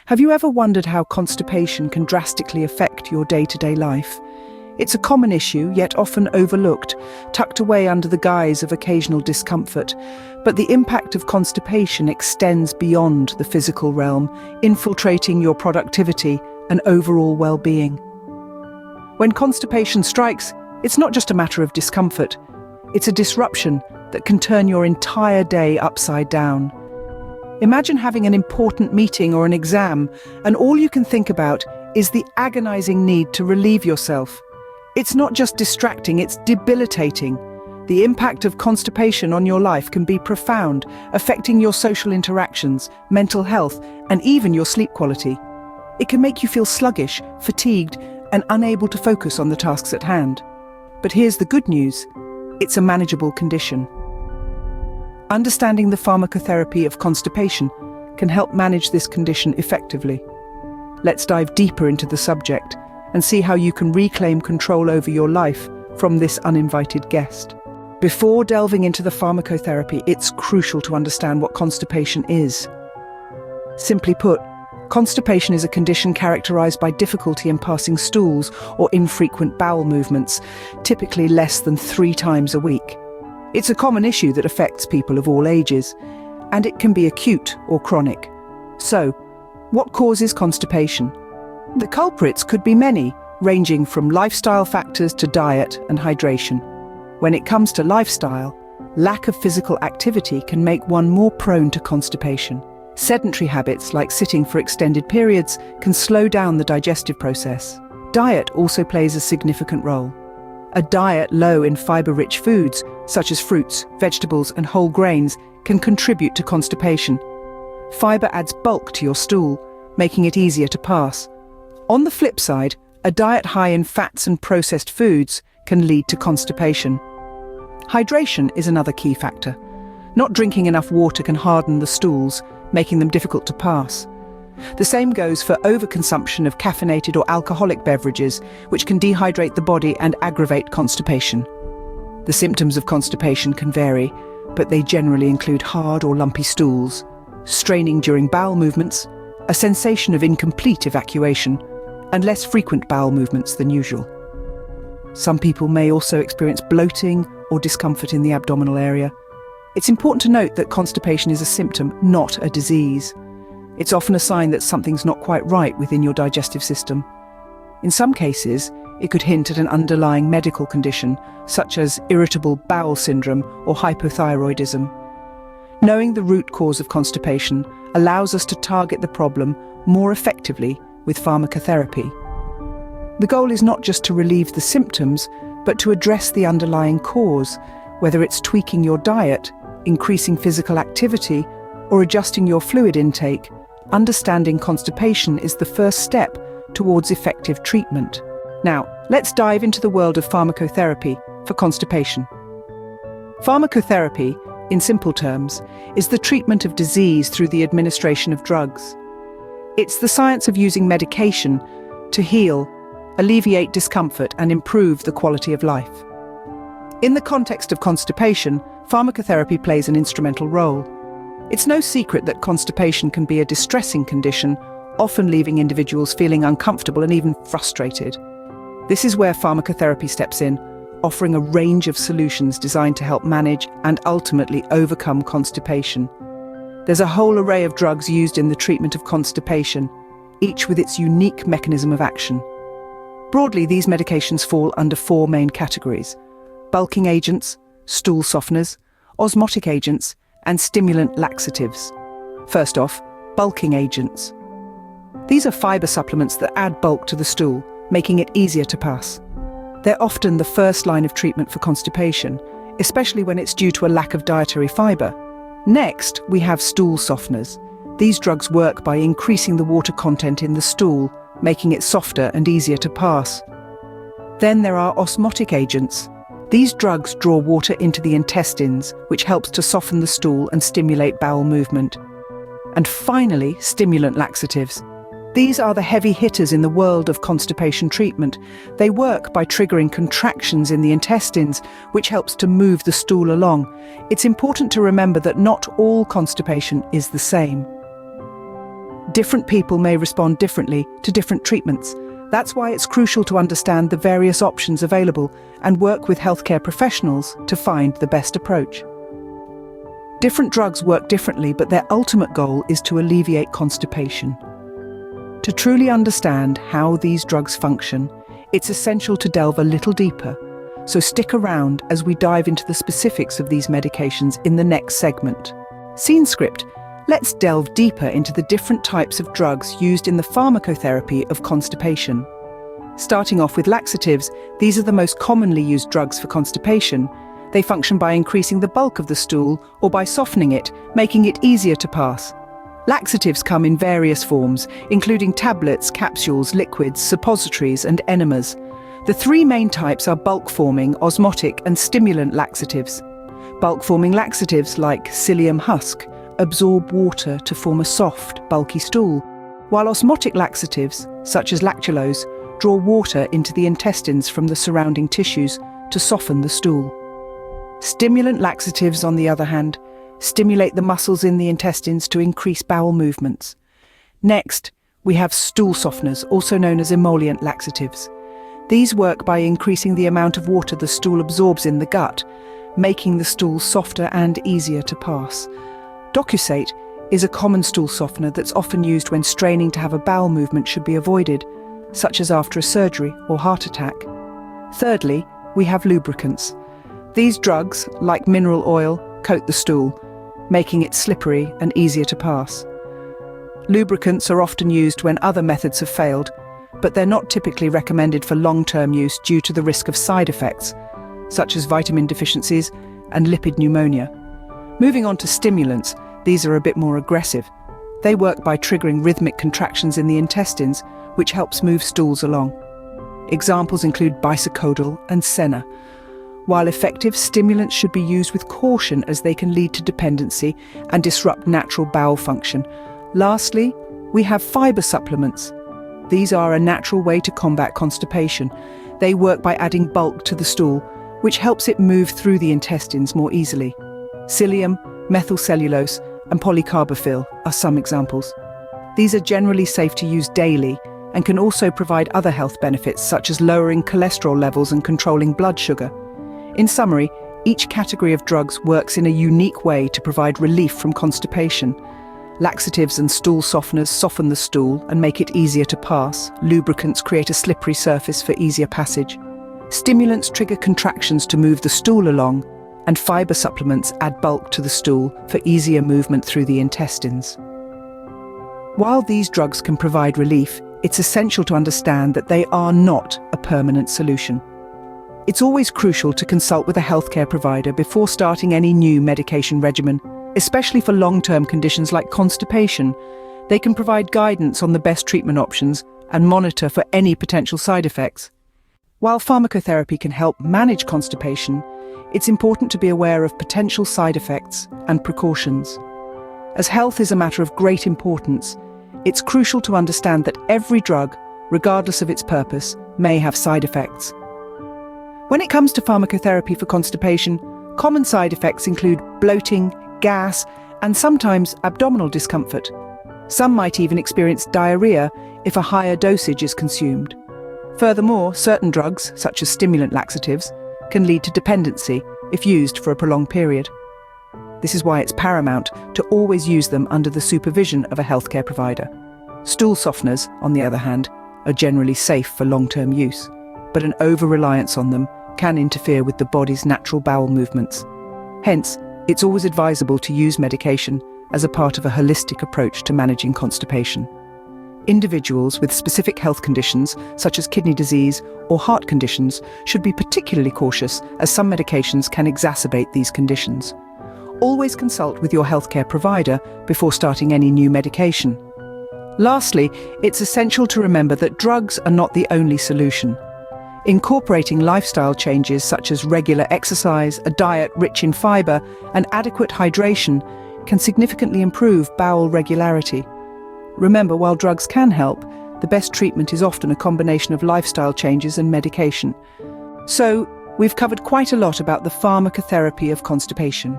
Have you ever wondered how constipation can drastically affect your day-to-day life? It's a common issue, yet often overlooked, tucked away under the guise of occasional discomfort. But the impact of constipation extends beyond the physical realm, infiltrating your productivity and overall well-being. When constipation strikes, it's not just a matter of discomfort. It's a disruption that can turn your entire day upside down. Imagine having an important meeting or an exam, and all you can think about is the agonizing need to relieve yourself. It's not just distracting, it's debilitating. The impact of constipation on your life can be profound, affecting your social interactions, mental health, and even your sleep quality. It can make you feel sluggish, fatigued, and unable to focus on the tasks at hand. But here's the good news: it's a manageable condition. Understanding the pharmacotherapy of constipation can help manage this condition effectively. Let's dive deeper into the subject and see how you can reclaim control over your life from this uninvited guest. Before delving into the pharmacotherapy, it's crucial to understand what constipation is. Simply put, constipation is a condition characterized by difficulty in passing stools or infrequent bowel movements, typically less than 3 times a week. It's a common issue that affects people of all ages, and it can be acute or chronic. So, what causes constipation? The culprits could be many, ranging from lifestyle factors to diet and hydration. When it comes to lifestyle, lack of physical activity can make one more prone to constipation. Sedentary habits like sitting for extended periods can slow down the digestive process. Diet also plays a significant role. A diet low in fiber-rich foods, such as fruits, vegetables, and whole grains, can contribute to constipation. Fiber adds bulk to your stool, making it easier to pass. On the flip side, a diet high in fats and processed foods can lead to constipation. Hydration is another key factor. Not drinking enough water can harden the stools, making them difficult to pass. The same goes for overconsumption of caffeinated or alcoholic beverages, which can dehydrate the body and aggravate constipation. The symptoms of constipation can vary, but they generally include hard or lumpy stools, straining during bowel movements, a sensation of incomplete evacuation, and less frequent bowel movements than usual. Some people may also experience bloating or discomfort in the abdominal area. It's important to note that constipation is a symptom, not a disease. It's often a sign that something's not quite right within your digestive system. In some cases, it could hint at an underlying medical condition, such as irritable bowel syndrome or hypothyroidism. Knowing the root cause of constipation allows us to target the problem more effectively with pharmacotherapy. The goal is not just to relieve the symptoms, but to address the underlying cause, whether it's tweaking your diet, increasing physical activity, or adjusting your fluid intake. Understanding constipation is the first step towards effective treatment. Now, let's dive into the world of pharmacotherapy for constipation. Pharmacotherapy, in simple terms, is the treatment of disease through the administration of drugs. It's the science of using medication to heal, alleviate discomfort, and improve the quality of life. In the context of constipation, pharmacotherapy plays an instrumental role. It's no secret that constipation can be a distressing condition, often leaving individuals feeling uncomfortable and even frustrated. This is where pharmacotherapy steps in, offering a range of solutions designed to help manage and ultimately overcome constipation. There's a whole array of drugs used in the treatment of constipation, each with its unique mechanism of action. Broadly, these medications fall under 4 main categories: bulking agents, stool softeners, osmotic agents, and stimulant laxatives. First off, bulking agents. These are fiber supplements that add bulk to the stool, making it easier to pass. They're often the first line of treatment for constipation, especially when it's due to a lack of dietary fiber. Next, we have stool softeners. These drugs work by increasing the water content in the stool, making it softer and easier to pass. Then there are osmotic agents. These drugs draw water into the intestines, which helps to soften the stool and stimulate bowel movement. And finally, stimulant laxatives. These are the heavy hitters in the world of constipation treatment. They work by triggering contractions in the intestines, which helps to move the stool along. It's important to remember that not all constipation is the same. Different people may respond differently to different treatments. That's why it's crucial to understand the various options available and work with healthcare professionals to find the best approach. Different drugs work differently, but their ultimate goal is to alleviate constipation. To truly understand how these drugs function, it's essential to delve a little deeper. So stick around as we dive into the specifics of these medications in the next segment. Scene script. Let's delve deeper into the different types of drugs used in the pharmacotherapy of constipation. Starting off with laxatives, these are the most commonly used drugs for constipation. They function by increasing the bulk of the stool or by softening it, making it easier to pass. Laxatives come in various forms, including tablets, capsules, liquids, suppositories, and enemas. The three main types are bulk-forming, osmotic, and stimulant laxatives. Bulk-forming laxatives, like psyllium husk, absorb water to form a soft, bulky stool, while osmotic laxatives, such as lactulose, draw water into the intestines from the surrounding tissues to soften the stool. Stimulant laxatives, on the other hand, stimulate the muscles in the intestines to increase bowel movements. Next, we have stool softeners, also known as emollient laxatives. These work by increasing the amount of water the stool absorbs in the gut, making the stool softer and easier to pass. Docusate is a common stool softener that's often used when straining to have a bowel movement should be avoided, such as after a surgery or heart attack. Thirdly, we have lubricants. These drugs, like mineral oil, coat the stool, making it slippery and easier to pass. Lubricants are often used when other methods have failed, but they're not typically recommended for long-term use due to the risk of side effects, such as vitamin deficiencies and lipid pneumonia. Moving on to stimulants, these are a bit more aggressive. They work by triggering rhythmic contractions in the intestines, which helps move stools along. Examples include bisacodyl and senna. While effective, stimulants should be used with caution as they can lead to dependency and disrupt natural bowel function. Lastly, we have fiber supplements. These are a natural way to combat constipation. They work by adding bulk to the stool, which helps it move through the intestines more easily. Psyllium, methylcellulose, and polycarbophil are some examples. These are generally safe to use daily and can also provide other health benefits such as lowering cholesterol levels and controlling blood sugar. In summary, each category of drugs works in a unique way to provide relief from constipation. Laxatives and stool softeners soften the stool and make it easier to pass. Lubricants create a slippery surface for easier passage. Stimulants trigger contractions to move the stool along, and fiber supplements add bulk to the stool for easier movement through the intestines. While these drugs can provide relief, it's essential to understand that they are not a permanent solution. It's always crucial to consult with a healthcare provider before starting any new medication regimen, especially for long-term conditions like constipation. They can provide guidance on the best treatment options and monitor for any potential side effects. While pharmacotherapy can help manage constipation, it's important to be aware of potential side effects and precautions. As health is a matter of great importance, it's crucial to understand that every drug, regardless of its purpose, may have side effects. When it comes to pharmacotherapy for constipation, common side effects include bloating, gas, and sometimes abdominal discomfort. Some might even experience diarrhea if a higher dosage is consumed. Furthermore, certain drugs, such as stimulant laxatives, can lead to dependency if used for a prolonged period. This is why it's paramount to always use them under the supervision of a healthcare provider. Stool softeners, on the other hand, are generally safe for long-term use, but an over-reliance on them can interfere with the body's natural bowel movements. Hence, it's always advisable to use medication as a part of a holistic approach to managing constipation. Individuals with specific health conditions, such as kidney disease or heart conditions, should be particularly cautious, as some medications can exacerbate these conditions. Always consult with your healthcare provider before starting any new medication. Lastly, it's essential to remember that drugs are not the only solution. Incorporating lifestyle changes such as regular exercise, a diet rich in fiber, and adequate hydration can significantly improve bowel regularity. Remember, while drugs can help, the best treatment is often a combination of lifestyle changes and medication. So, we've covered quite a lot about the pharmacotherapy of constipation.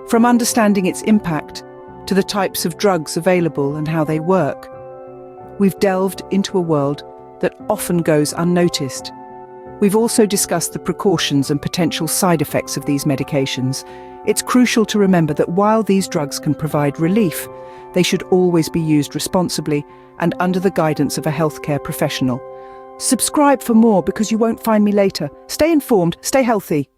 From understanding its impact to the types of drugs available and how they work. We've delved into a world that often goes unnoticed. We've also discussed the precautions and potential side effects of these medications. It's crucial to remember that while these drugs can provide relief, they should always be used responsibly and under the guidance of a healthcare professional. Subscribe for more because you won't find me later. Stay informed, stay healthy.